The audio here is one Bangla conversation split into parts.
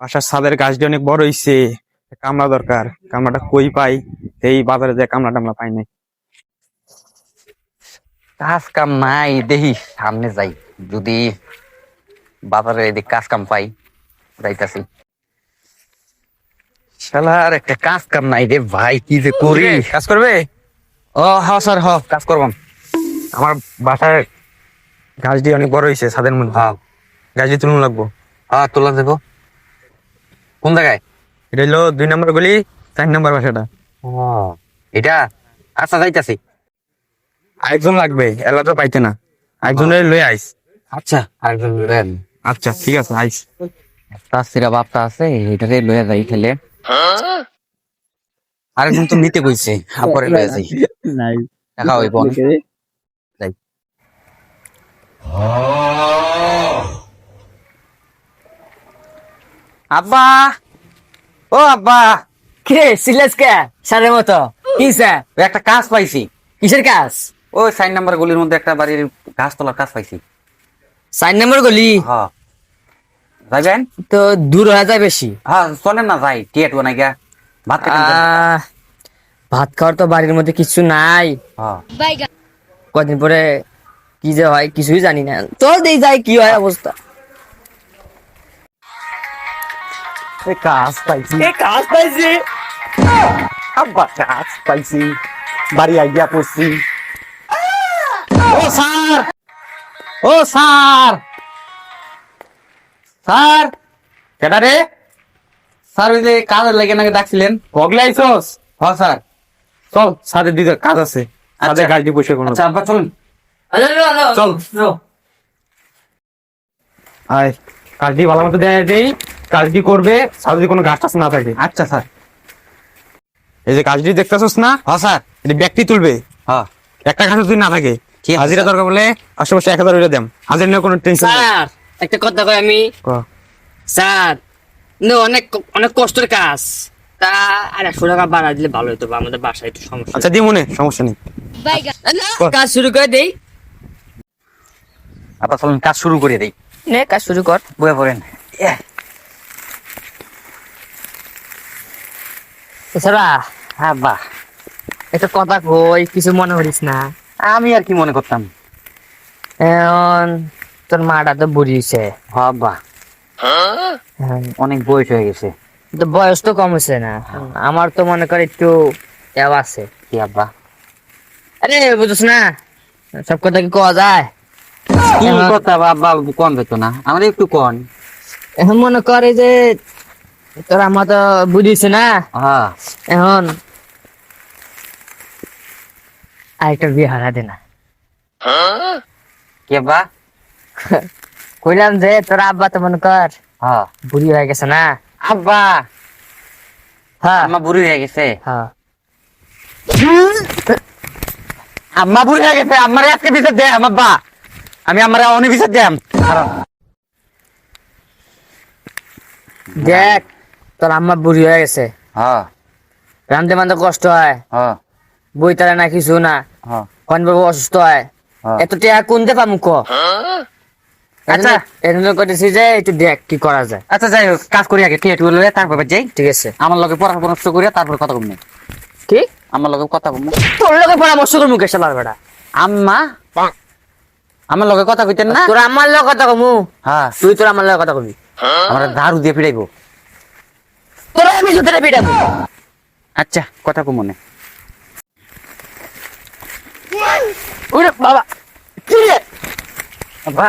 বাসার ছাদের গাছটি অনেক বড় হইছে, কামলা দরকার। কামলাটা কই পাই? এই বাজারে যে কামলা টামলা পাই নাই। কাজ কাম নাই, দেখি সামনে যাই, যদি বাজারে এদিক কাজ কাম পাই যাইতাছি। শালার একটা কাজ কাম নাই রে ভাই, কি যে করি। কাজ করবে? ও হ্যাঁ স্যার, হ কাজ করবাম। আমার বাসার গাছটি অনেক বড় হইছে, ছাদের মধ্যে হ্যাঁ গাছটি তুলুন লাগবো। হ্যাঁ, তোলা দেবো। কোন জায়গায়? এটা হলো 2 নম্বর গলি, 4 নম্বর বাসাটা। ও এটা, আচ্ছা যাইতাছি। আরেকজন লাগবে, এলা তো পাইতে না। আরেকজনের লই আইস। আচ্ছা আরেকজন রেন আচ্ছা ঠিক আছে, আইস। তাসিরা বাপটা আছে, এটারে লয়ে যাই খেলে। আরেকজন তো নিতে কইছে, পরে লয়ে যাই। নাই দেখা হইব না। যাই। আব্বা, ও আব্বা, কে সিলেস কে সারের মতো কিসে? ওই একটা কাজ পাইছি। কিসের কাজ? ওই 4 নম্বর গলির মধ্যে একটা বাড়ির গাছ তোলার কাজ পাইছি। 4 নম্বর গলি? হ্যাঁ যাইবেন? তো দূর হয়ে যায় বেশি। হ্যাঁ চলেন না, যাই টিয়েট বানাই গা ভাত খেতে। আহ, ভাত খাওয়ার তো বাড়ির মধ্যে কিছু নাই। হ্যাঁ কদিন পরে কি যে হয় কিছুই জানি না, তো দেই যাই কি হয় অবস্থা। এই কাজ পাইছি কাজ পাইছি। আব্বা, কাজ পাইছি, বাড়ি আইয়া পড়ছি। ও স্যার, ও স্যার, স্যার কেডা রে? স্যার ওই যে কাজের লাগে নাকি ডাকছিলেন? বগলে আইসস? হ্যাঁ স্যার। চল, ছাদের দিকে কাজ আছে। ছাদের গাছটি বসে কোনো। আচ্ছা আব্বা চলুন। চল। আয়, কাজটি ভালো মতো দেয় দেই। কাজটি করবে ছাদে কোনো গাছ টাছ না থাকে। আচ্ছা স্যার। এই যে কাজটি দেখতেছস না? হ্যাঁ স্যার। এটি ব্যক্তি তুলবে। হ্যাঁ একটা গাছ যদি না থাকে, ঠিক আছে, হাজিরা স্যার। দরকার বলে আশেপাশে 1000 হইলে দেম। হাজির নিয়ে কোনো টেনশন নেই। স্যার একটা কথা কই আমি। স্যার অনেক অনেক কষ্টের কাজ, তা আর 100 টাকা বাড়া দিলে ভালো হতো, বা আমাদের বাসায় একটু সমস্যা। আচ্ছা দি মনে সমস্যা নেই। কাজ শুরু করে দেই। আব্বা চলুন কাজ শুরু করে দেই। নে কাজ শুরু কর। বয়ে পড়েন। এছাড়া আব্বা, একটা কথা কই, কিছু মনে করিস না। আমি আর কি মনে করতাম। এখন তোর মাটা তো বুড়ি হয়েছে। হ্যাঁ আব্বা, অনেক বয়স হয়ে গেছে। তো বয়স তো কম হয়েছে না, আমার তো মনে কর একটু এও আছে। কি আব্বা? আরে বুঝছ না, সব কথা কি কওয়া যায়? কি এখন- কথা আব্বা, কোন বেতো না, আমাদের একটু কোন। এখন মনে করে যে তোর আমার তো বুঝিস না, হ্যাঁ এখন আরেকটা বিয়ে হারা দে না। কি আব্বা? কইলাম যে তোর আব্বা তো মনে কর হ্যাঁ বুড়ি হয়ে গেছে না। আব্বা, হ্যাঁ আম্মা বুড়ি হয়ে গেছে। হ্যাঁ। আম্মা বুড়ি হয়ে গেছে, আমার আজকে বিচার দে আব্বা, আমি আমার অনেক বিচার দেম। দেখ তোর আম্মা বুড়ি হয়ে গেছে, হ্যাঁ রান্ধতে মানতে কষ্ট হয়, হ্যাঁ বই তারা না কিছু না, হ্যাঁ কোন বাবু অসুস্থ হয়, হ্যাঁ। এত টাকা কোনতে পাবো ক? আচ্ছা। এজন্য করতেছি যে একটু দেখ কি করা যায়। আচ্ছা যাই হোক, কাজ করি আগে, ঠিক আছে তারপর যাই। ঠিক আছে। আমার লগে পরামর্শ করিয়া তারপর কথা বলবো। কি আমার লগে কথা বলবো। তোর লোকে পরামর্শ করবো কে শালার বেটা? আম্মা আমার লগে কথা কইতেন না? তোর আমার লোক কথা কমু, হ্যাঁ, তুই তোর আমার লোক কথা কবি। আমার ঝাড়ু দিয়ে ফিরাইবো। তোর আমি জুতোটা পিটাবো। আচ্ছা কথা কো মনে। ওরে বাবা, কি রে? আব্বা,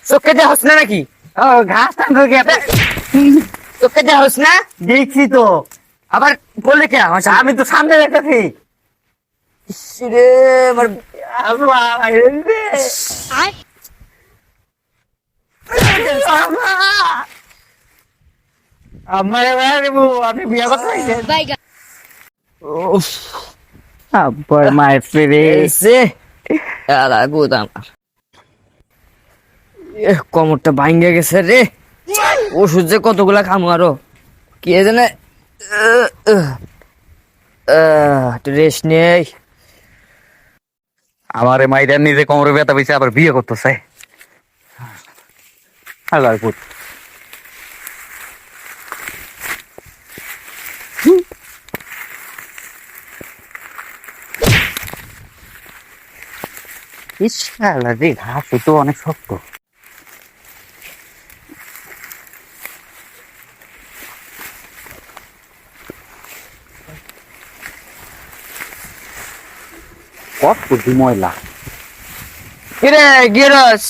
চোখে দেয়া হস না নাকি? ও ঘাস টানতে গিয়ে চোখে দেয়া হস না? দেখছি তো। আবার বললে কে আমার সামনে? আমি তো সামনে দেখতেছি। রে আমার আব্বা, আমার আপনি বিয়ে করতে পারছেন? আব্বা মাই ফ্রেন্ড। এসে আলা গুদ আমার কোমরটা ভাঙ্গে গেছে রে। ওষুধ যে কতগুলা খামু আরো, কে জানে। একটু রেস্ট নেই। আমারে মাইরা নিজে কোমরে ব্যথা পেয়েছে, আবার বিয়ে করতেছে। আল্লাহর পুত। ইস শালা রে, ঘাস তো অনেক শক্ত। কত বুদ্ধি ময়লা। কিরে গিরস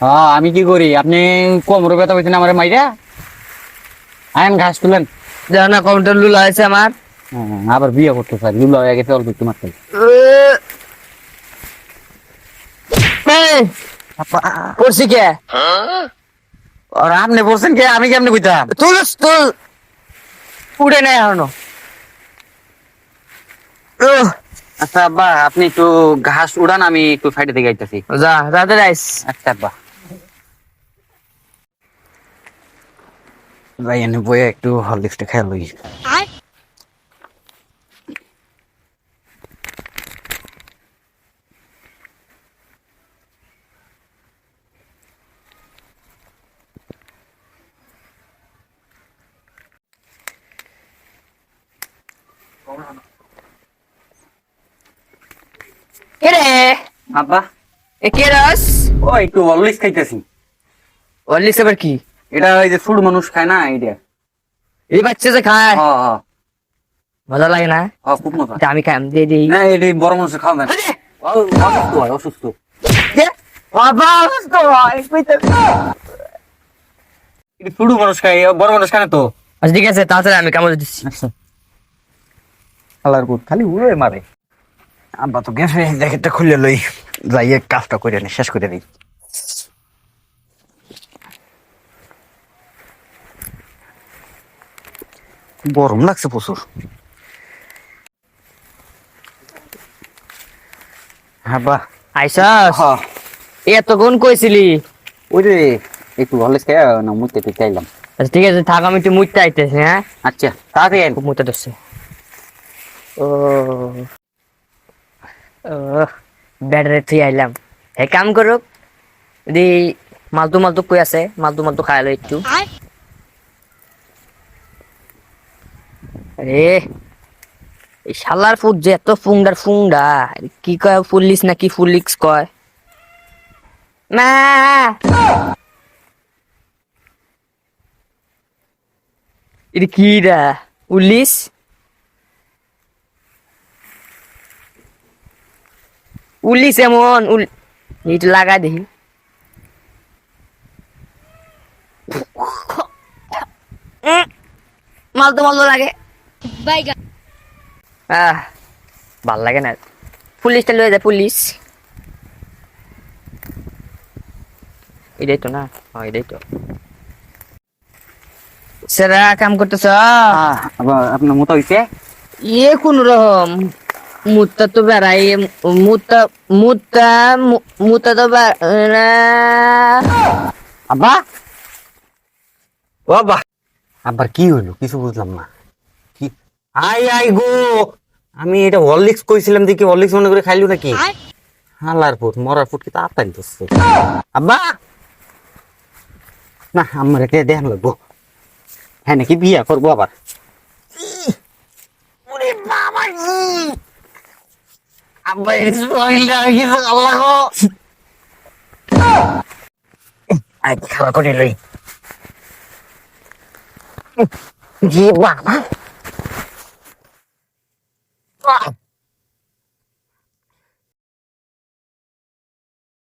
হ্যাঁ, আমি কি করি? আপনি কোমরে ব্যথা পেয়েছেন আমার মাইরা, আইন ঘাস তুলেন। জানা কাউন্টার লুলা আছে আমার। আবার বিয়ে করতে চাই, লুলা হয়ে গেছে অল্প একটু মারতে। পড়ছি কে? আর আপনি বলছেন কে? আমি কেমনে কইতাম? তুলস তুল উড়ে নেই এখনো। আচ্ছা আব্বা, আপনি একটু ঘাস উড়ান, আমি একটু সাইডে দিকে আইতাছি। যা তাড়াতাড়ি আইস। আচ্ছা আব্বা, যাই এনে বইয়ে একটু হরলিক্সটা খেয়াল লই। কিরে আব্বা, এ কে রস? ও একটু হরলিক্স খাইতেছি। অলিস আবার কি? এটা ওই যে ছোট মানুষ খায় না, এইটা। এই বাচ্চা যে খায় হ্যাঁ হ্যাঁ মজা লাগে না? হ্যাঁ, খুব মজা। এটা আমি খাই, আমি দিয়ে দিই। না, এটা বড় মানুষ খাওয়া না। অসুস্থ হয়, অসুস্থ। এটা ছোট মানুষ খায়, বড় মানুষ খায় না তো। আচ্ছা ঠিক আছে, তাড়াতাড়ি আমি কামড়ে দিচ্ছি। আচ্ছা, খালার কুট খালি উড়ে মারে। আব্বা তো গেছে, জ্যাকেটটা খুলে লই, যাইয়ে কাজটা করে নি, শেষ করে দিই। গরম লাগছে প্রচুর। হ্যাঁ বা, আইসাস? হ্যাঁ এতক্ষণ কইছিলি? ওই যে একটু হরলিক্স খাই না, মুতে একটু চাইলাম। আচ্ছা ঠিক আছে, থাক, আমি একটু মুইতে আইতেছি। হ্যাঁ, আচ্ছা তাড়াতাড়ি আইন। খুব মুতে ধরছে। ও ব্যাটারে তুই আইলাম। হে কাম করুক, যদি মালতু মালতু কই আছে, মালতু মালতু খাইলো একটু। আরে এই শালার ফুট যে এত ফুংডার ফুংডা, কি কয় ফুললিস নাকি ফুলিক্স কয় না? এটা কি রা? উল্লিস? উল্লিস এমন এটা লাগা দেখি। মালতো মালতো লাগে। ভাল লাগে না। পুলিশটা লয়ে যায়, পুলিশ। এটাই তো না? হ্যাঁ এটাই তো। সেরা কাম করতেছ? আবার আপনার মতো হইছে? ইয়ে কোন রকম মুত্তা তো বেড়াই, মুত্তা মুত্তা মুত্তা তো আব্বা, ও আব্বা, আবার কি হইলো? কিছু বুঝলাম না। কি আই আই গো, আমি এটা হরলিক্স কইছিলাম দেখি হরলিক্স মনে করে খাইলু নাকি? হালার ফুট, মরার ফুট কি তাড়াতাড়ি ধরছে। আব্বা, না আমার কে দেখান লাগবো। হ্যাঁ নাকি বিয়া করবো আবার? ওরে বাবা রে, আব্বা এই শরীরটা কি আল্লাহ গো। আই খাওয়া করে লই। জি বাবা,